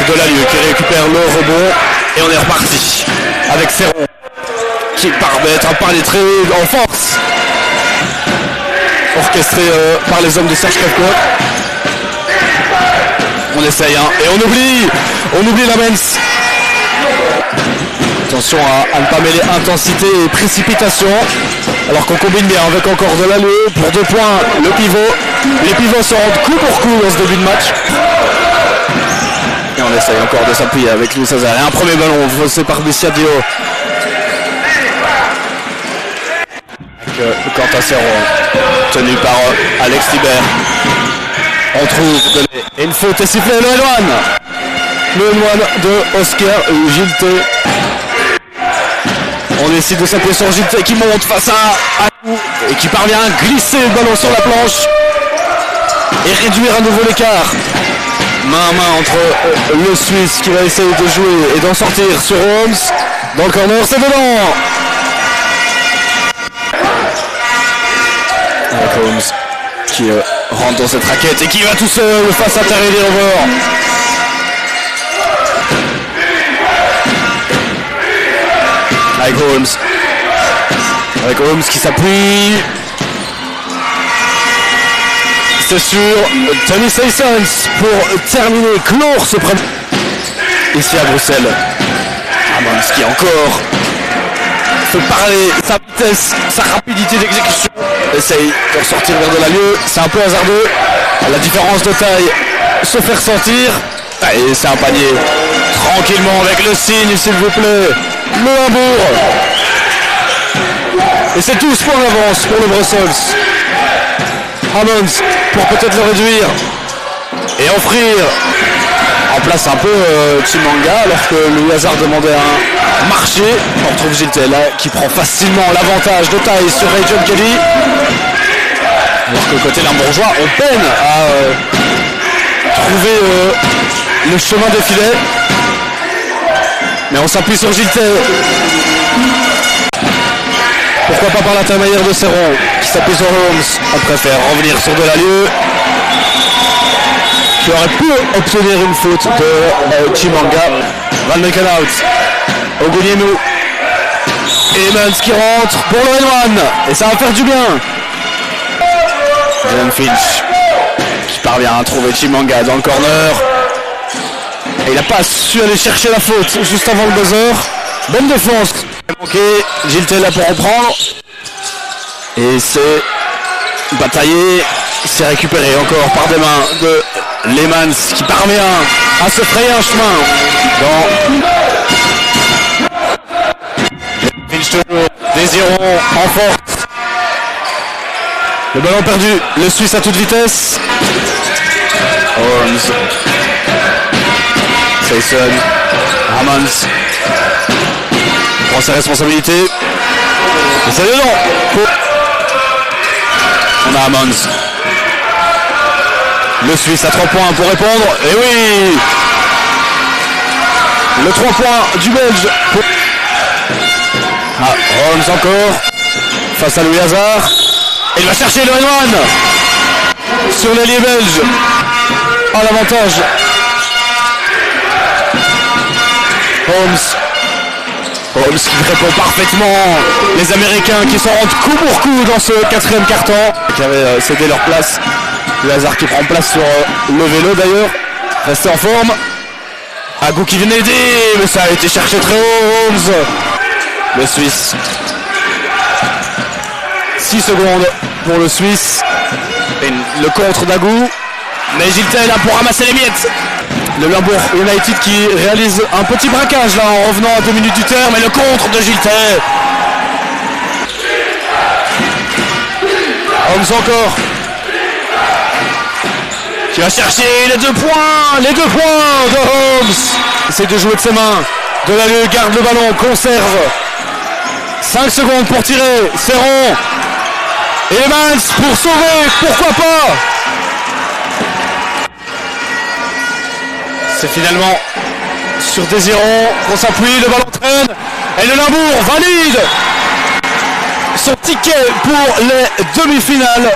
C'est Delalieu qui récupère le rebond et on est reparti avec Serron qui permettra par les traits en force, orchestré par les hommes de Serge Krevko. On essaye hein, et on oublie la Men's. Attention à ne pas mêler intensité et précipitation, alors qu'on combine bien avec encore Delalieu pour 2 points. Le pivot, les pivots se rendent coup pour coup dans ce début de match. Et on essaye encore de s'appuyer avec Louis César. Et un premier ballon faussé par Bissiadio. Quentin Serron, tenu par Alex Libert. On trouve Delay. Et une faute est sifflée, le N1 de Oscar Gilté. On décide de s'appuyer sur Gilté qui monte face à nous et qui parvient à glisser le ballon sur la planche et réduire à nouveau l'écart. Main à main entre le Suisse qui va essayer de jouer et d'en sortir sur Holmes. Dans le corner, c'est dedans. Avec Holmes qui rentre dans cette raquette et qui va tout seul face à Terry Rovers. Avec Holmes qui s'appuie. C'est sur Tony Sissons pour terminer, clore ce premier. Ici à Bruxelles. Hammonds qui encore fait parler sa vitesse, sa rapidité d'exécution. Essaye de ressortir vers Delalieu. C'est un peu hasardeux. La différence de taille se fait ressentir. Et c'est un panier. Tranquillement avec le signe s'il vous plaît. Le Hambourg. Et c'est 12 points d'avance pour le Brussels. Hammonds pour peut-être le réduire et offrir en place un peu Chimanga alors que le hasard demandait un marché. On retrouve Gilté là qui prend facilement l'avantage de taille sur Ray John Kelly. Alors que côté limbourgeois on peine à trouver le chemin des filets. Mais on s'appuie sur Gilté. Pourquoi pas par l'intermédiaire de Serron qui s'appuie sur Holmes. On préfère revenir sur Delalieu qui aurait pu obtenir une faute de Chimanga. Van Meckenhout, Oguniemu et Emmons qui rentre pour le N1 et ça va faire du bien. Jalen Finch qui parvient à trouver Chimanga dans le corner et il n'a pas su aller chercher la faute juste avant le buzzer. Bonne défense. Ok, Gilté là pour reprendre. Et c'est bataillé. C'est récupéré encore par des mains de Lehmans qui parvient à se frayer un chemin dans Finch Désirons en force. Le ballon perdu, le Suisse à toute vitesse. Holmes, Sisson, Hammonds prend ses responsabilités. Et c'est dedans. On a Hammonds. Le Suisse à 3 points pour répondre. Et oui, le 3 points du Belge. Ah, Holmes encore. Face à Louis Hazard. Et il va chercher le N1 sur l'ailier belge. À l'avantage. Holmes qui répond parfaitement. Les Américains qui s'en rendent coup pour coup dans ce 4e quart-temps. Qui avaient cédé leur place. Le Hazard qui prend place sur le vélo d'ailleurs. Resté en forme. Agou qui venait aider, mais ça a été cherché très haut. Holmes. Le Suisse. 6 secondes pour le Suisse. Et le contre d'Agou. Mais Gilté est là pour ramasser les miettes. Le Limbourg United qui réalise un petit braquage là en revenant à 2 minutes du terme. Et le contre de Gilté. Holmes encore. Qui va chercher les 2 points. Les 2 points de Holmes. Essaye de jouer de ses mains. Delalieu garde le ballon, conserve. 5 secondes pour tirer. Serron. Et Emmons pour sauver. Pourquoi pas. C'est finalement sur Désirons qu'on s'appuie, le ballon traîne et le Limbourg valide son ticket pour les demi-finales